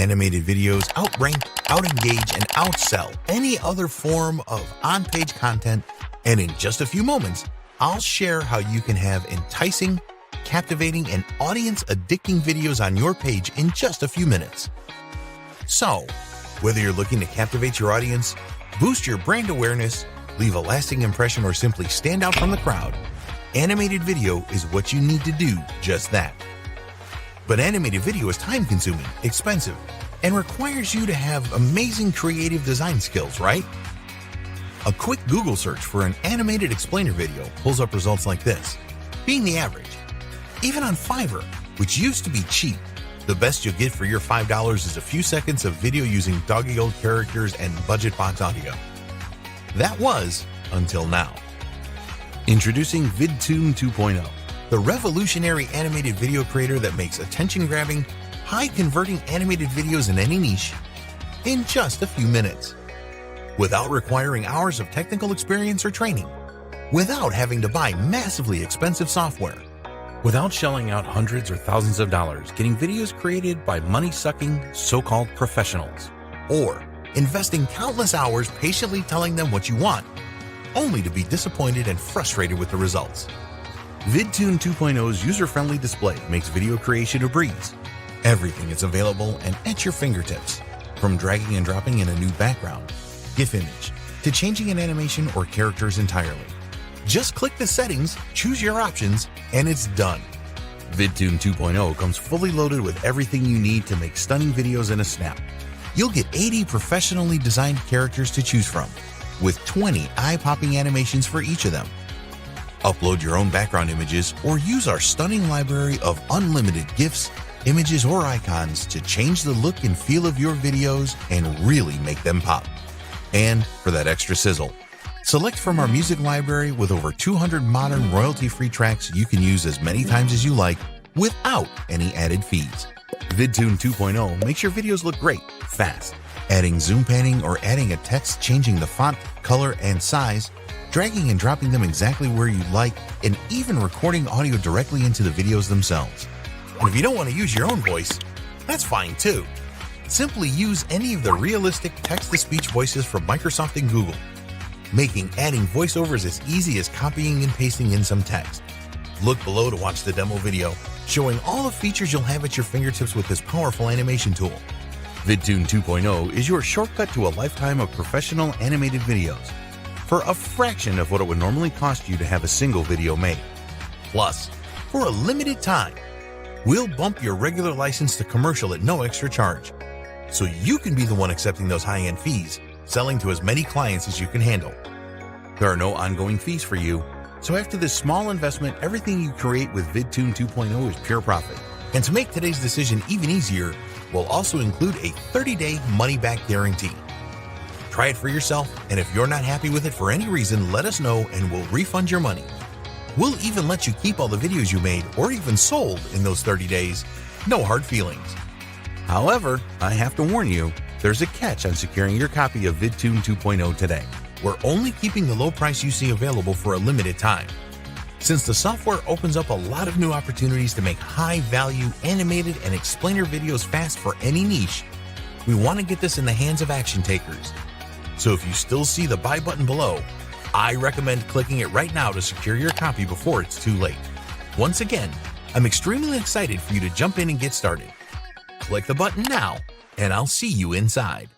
Animated videos outrank, outengage, and outsell any other form of on-page content, and in just a few moments, I'll share how you can have enticing, captivating, and audience-addicting videos on your page in just a few minutes. So, whether you're looking to captivate your audience, boost your brand awareness, leave a lasting impression, or simply stand out from the crowd, animated video is what you need to do just that. But animated video is time-consuming, expensive, and requires you to have amazing creative design skills, right? A quick Google search for an animated explainer video pulls up results like this, being the average. Even on Fiverr, which used to be cheap, the best you'll get for your $5 is a few seconds of video using doggy-old characters and budget box audio. That was until now. Introducing Vidtoon 2.0. The revolutionary animated video creator that makes attention-grabbing, high-converting animated videos in any niche in just a few minutes, without requiring hours of technical experience or training, without having to buy massively expensive software, without shelling out hundreds or thousands of dollars getting videos created by money-sucking so-called professionals, or investing countless hours patiently telling them what you want, only to be disappointed and frustrated with the results. Vidtoon 2.0's user-friendly display makes video creation a breeze. Everything is available and at your fingertips, from dragging and dropping in a new background, GIF image, to changing an animation or characters entirely. Just click the settings, choose your options, and it's done. Vidtoon 2.0 comes fully loaded with everything you need to make stunning videos in a snap. You'll get 80 professionally designed characters to choose from, with 20 eye-popping animations for each of them. Upload your own background images or use our stunning library of unlimited GIFs, images, or icons to change the look and feel of your videos and really make them pop. And for that extra sizzle, select from our music library with over 200 modern royalty-free tracks you can use as many times as you like without any added fees. Vidtoon 2.0 makes your videos look great, fast. Adding zoom panning or adding a text changing the font, color, and size, dragging and dropping them exactly where you like, and even recording audio directly into the videos themselves. And if you don't want to use your own voice, that's fine too. Simply use any of the realistic text-to-speech voices from Microsoft and Google, making adding voiceovers as easy as copying and pasting in some text. Look below to watch the demo video, showing all the features you'll have at your fingertips with this powerful animation tool. Vidtoon 2.0 is your shortcut to a lifetime of professional animated videos, for a fraction of what it would normally cost you to have a single video made. Plus, for a limited time, we'll bump your regular license to commercial at no extra charge, so you can be the one accepting those high-end fees, selling to as many clients as you can handle. There are no ongoing fees for you, so after this small investment, everything you create with Vidtoon 2.0 is pure profit. And to make today's decision even easier, we'll also include a 30-day money-back guarantee. Try it for yourself, and if you're not happy with it for any reason, let us know and we'll refund your money. We'll even let you keep all the videos you made or even sold in those 30 days. No hard feelings. However, I have to warn you, there's a catch on securing your copy of Vidtoon 2.0 today. We're only keeping the low price you see available for a limited time. Since the software opens up a lot of new opportunities to make high-value animated and explainer videos fast for any niche, we want to get this in the hands of action takers. So if you still see the buy button below, I recommend clicking it right now to secure your copy before it's too late. Once again, I'm extremely excited for you to jump in and get started. Click the button now, and I'll see you inside.